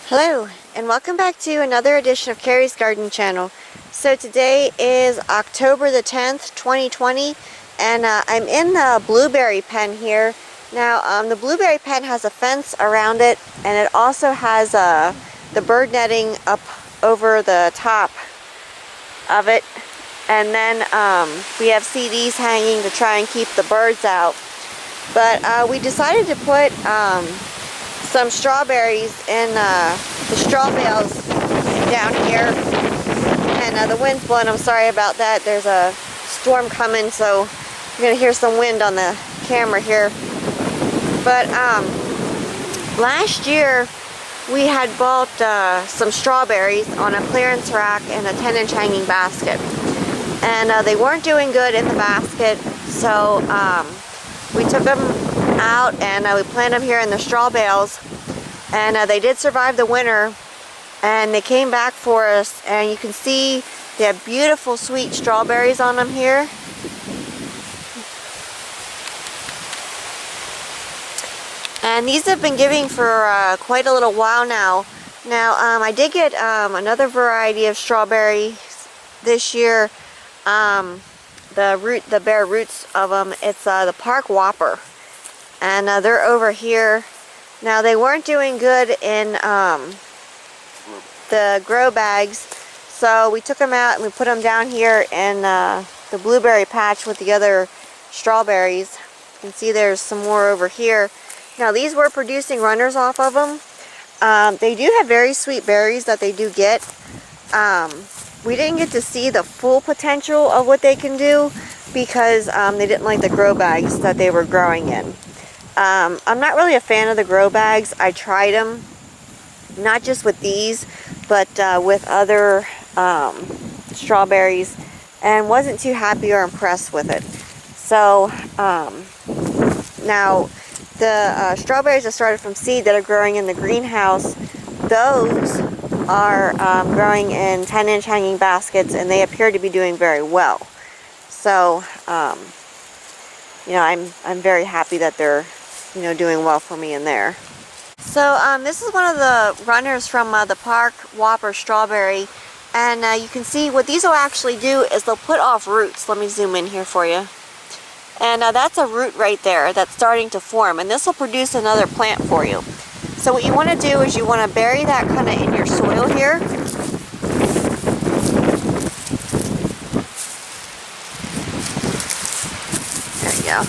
Hello, and welcome back to another edition of Carrie's Garden Channel. So today is October the 10th, 2020, and I'm in the blueberry pen here. Now, the blueberry pen has a fence around it, and it also has the bird netting up over the top of it. And then we have CDs hanging to try and keep the birds out. But we decided to put some strawberries in the straw bales down here, and the wind's blowing. I'm sorry about that. There's a storm coming, so you're gonna hear some wind on the camera here. But last year we had bought some strawberries on a clearance rack in a 10-inch hanging basket, and they weren't doing good in the basket, so we took them out and we planted them here in the straw bales, and they did survive the winter, and they came back for us, and you can see they have beautiful sweet strawberries on them here. And these have been giving for quite a little while now. Now I did get another variety of strawberries this year. The bare roots of them, it's the Park Whopper, and they're over here. Now they weren't doing good in the grow bags, so we took them out and we put them down here in the blueberry patch with the other strawberries. You can see there's some more over here. Now these were producing runners off of them. They do have very sweet berries that they do get. We didn't get to see the full potential of what they can do because they didn't like the grow bags that they were growing in. I'm not really a fan of the grow bags. I tried them, not just with these, but with other strawberries, and wasn't too happy or impressed with it. So now the strawberries that started from seed that are growing in the greenhouse, those are growing in 10-inch hanging baskets, and they appear to be doing very well. So you know, I'm very happy that they're, you know, doing well for me in there. So this is one of the runners from the Park Whopper strawberry, and you can see what these will actually do is they'll put off roots. Let me zoom in here for you. And that's a root right there that's starting to form, and this will produce another plant for you. So what you want to do is you want to bury that kind of in your soil here. There you go.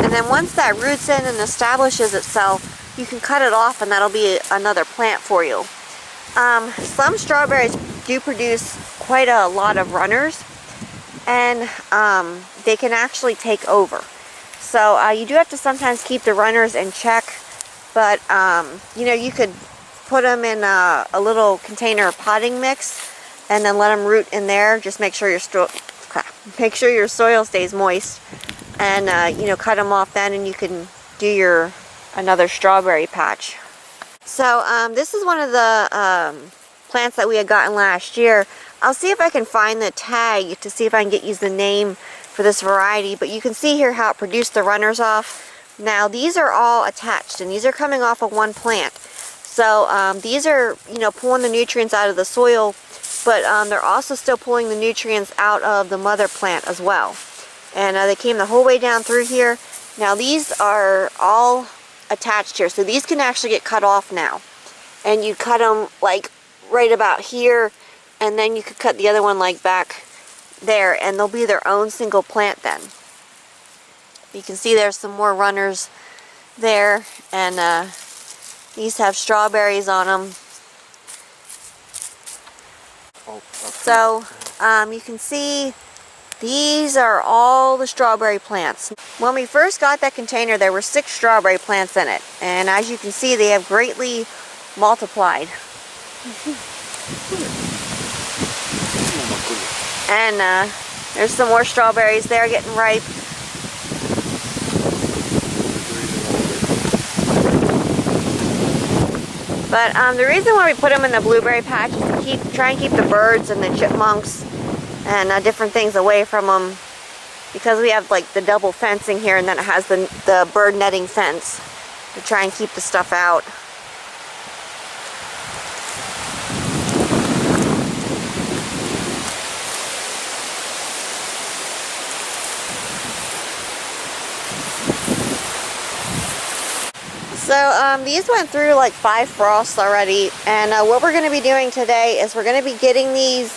And then once that roots in and establishes itself, you can cut it off, and that'll be another plant for you. Some strawberries do produce quite a lot of runners, and they can actually take over. So you do have to sometimes keep the runners in check, but you know, you could put them in a little container potting mix and then let them root in there. Just make sure your soil stays moist, and you know, cut them off then, and you can do another strawberry patch. So this is one of the plants that we had gotten last year. I'll see if I can find the tag to see if I can use the name for this variety, but you can see here how it produced the runners off. Now these are all attached, and these are coming off of one plant. So these are, you know, pulling the nutrients out of the soil, but they're also still pulling the nutrients out of the mother plant as well. And they came the whole way down through here. Now these are all attached here, so these can actually get cut off now. And you cut them like right about here, and then you could cut the other one like back there, and they'll be their own single plant then. You can see there's some more runners there, and these have strawberries on them. So you can see these are all the strawberry plants. When we first got that container, there were 6 strawberry plants in it, and as you can see, they have greatly multiplied. And there's some more strawberries there getting ripe. But the reason why we put them in the blueberry patch is to try and keep the birds and the chipmunks and different things away from them, because we have like the double fencing here, and then it has the bird netting fence. to try and keep the stuff out. So these went through like 5 frosts already, and what we're going to be doing today is we're going to be getting these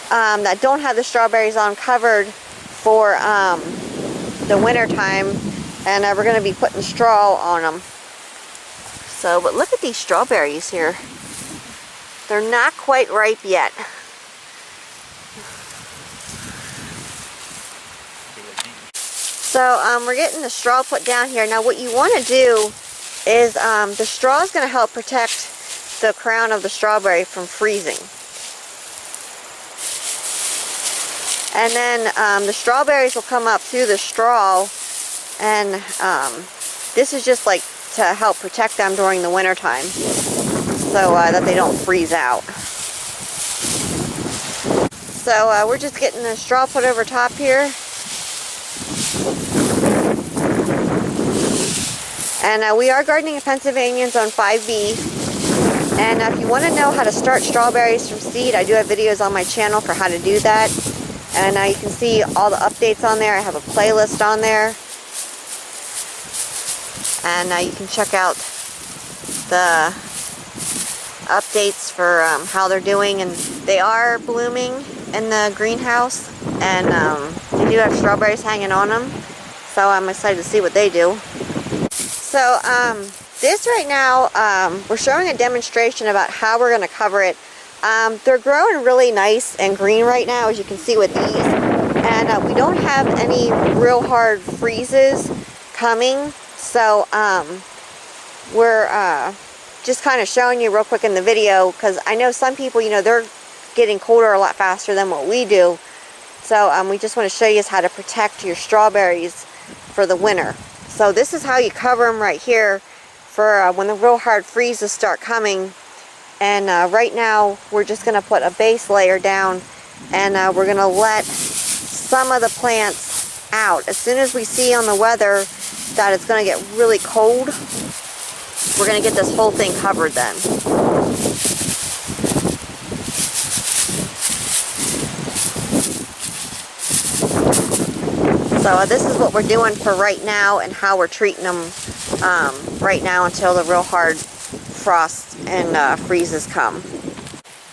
that don't have the strawberries on covered for the winter time, and we're going to be putting straw on them. So, but look at these strawberries here. They're not quite ripe yet. So we're getting the straw put down here. Now what you want to do is the straw is going to help protect the crown of the strawberry from freezing. And then the strawberries will come up through the straw, and this is just like to help protect them during the winter time, so that they don't freeze out. So we're just getting the straw put over top here. And we are gardening in Pennsylvania Zone 5B. And if you want to know how to start strawberries from seed, I do have videos on my channel for how to do that. And you can see all the updates on there. I have a playlist on there. And you can check out the updates for how they're doing. And they are blooming in the greenhouse. And they do have strawberries hanging on them. So I'm excited to see what they do. So this right now, we're showing a demonstration about how we're going to cover it. They're growing really nice and green right now, as you can see with these. And we don't have any real hard freezes coming. So we're just kind of showing you real quick in the video, because I know some people, you know, they're getting colder a lot faster than what we do. So we just want to show you how to protect your strawberries for the winter. So this is how you cover them right here for when the real hard freezes start coming. And right now we're just going to put a base layer down, and we're going to let some of the plants out. As soon as we see on the weather that it's going to get really cold, we're going to get this whole thing covered then. So this is what we're doing for right now, and how we're treating them right now until the real hard frosts and freezes come.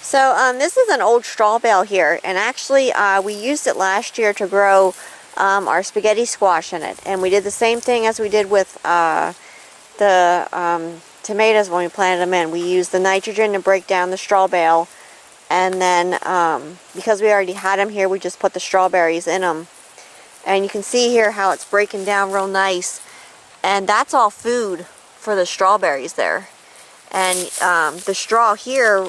So this is an old straw bale here, and actually we used it last year to grow our spaghetti squash in it. And we did the same thing as we did with the tomatoes when we planted them in. We used the nitrogen to break down the straw bale, and then because we already had them here, we just put the strawberries in them. And you can see here how it's breaking down real nice. And that's all food for the strawberries there. And the straw here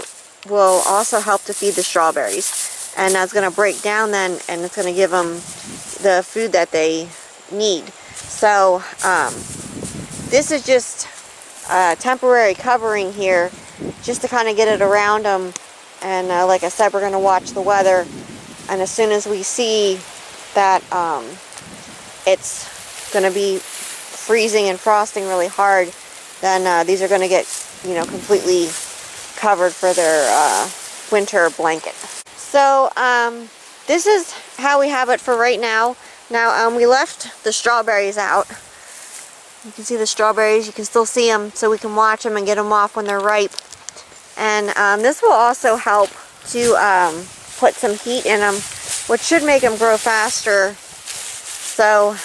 will also help to feed the strawberries. And that's going to break down then, and it's going to give them the food that they need. So this is just a temporary covering here, just to kind of get it around them. And like I said, we're going to watch the weather. And as soon as we see that it's going to be freezing and frosting really hard, then these are going to get, you know, completely covered for their winter blanket. So this is how we have it for right now. Now we left the strawberries out. You can see the strawberries, you can still see them, so we can watch them and get them off when they're ripe. And this will also help to put some heat in them, which should make them grow faster. So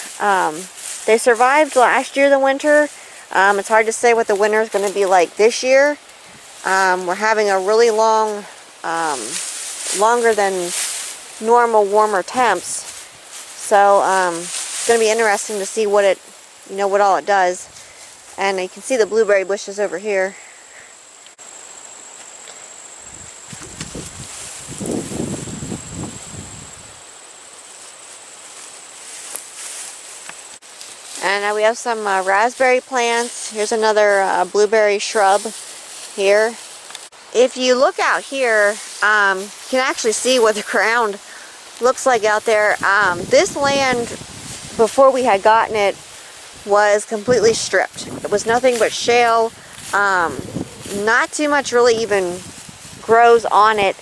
they survived last year, the winter. It's hard to say what the winter is going to be like this year. We're having a really long, longer than normal warmer temps. So it's going to be interesting to see what it, you know, what all it does. And you can see the blueberry bushes over here. And we have some raspberry plants. Here's another blueberry shrub here. If you look out here, you can actually see what the ground looks like out there. This land, before we had gotten it, was completely stripped. It was nothing but shale. Not too much really even grows on it,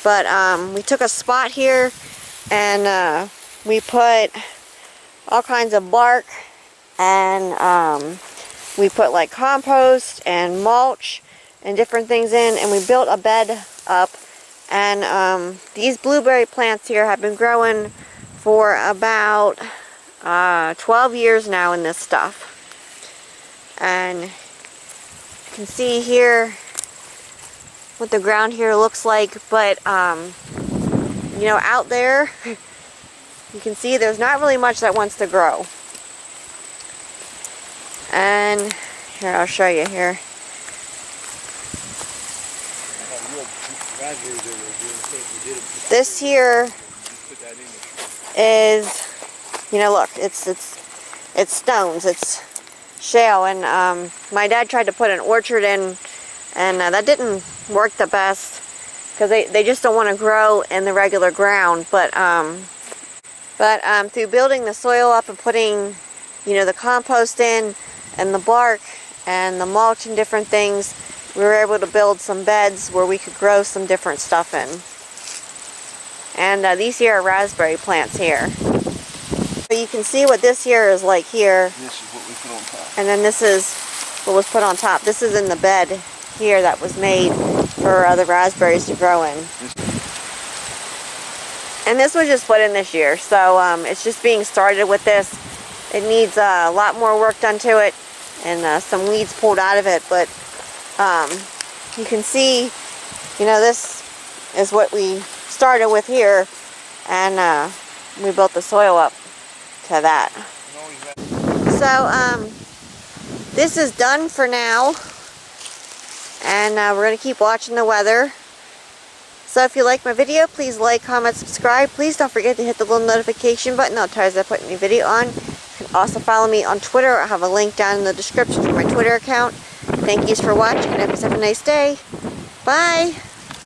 but we took a spot here and we put all kinds of bark, and we put like compost and mulch and different things in, and we built a bed up. And these blueberry plants here have been growing for about 12 years now in this stuff. And you can see here what the ground here looks like, but you know, out there you can see there's not really much that wants to grow. And here, I'll show you here. This here is, you know, look, it's stones, it's shale, and my dad tried to put an orchard in, and that didn't work the best because they just don't want to grow in the regular ground. But through building the soil up and putting, you know, the compost in and the bark and the mulch and different things, we were able to build some beds where we could grow some different stuff in. And these here are raspberry plants here. So you can see what this here is like here. This is what we put on top. And then this is what was put on top. This is in the bed here that was made for the raspberries to grow in. And this was just put in this year, so it's just being started with this. It needs a lot more work done to it, and some weeds pulled out of it, but you can see, you know, this is what we started with here, and we built the soil up to that. So this is done for now, and we're going to keep watching the weather. So if you like my video, please like, comment, subscribe. Please don't forget to hit the little notification button. That'll tell you as I put a new video on. You can also follow me on Twitter. I have a link down in the description for my Twitter account. Thank you for watching, and have a nice day. Bye!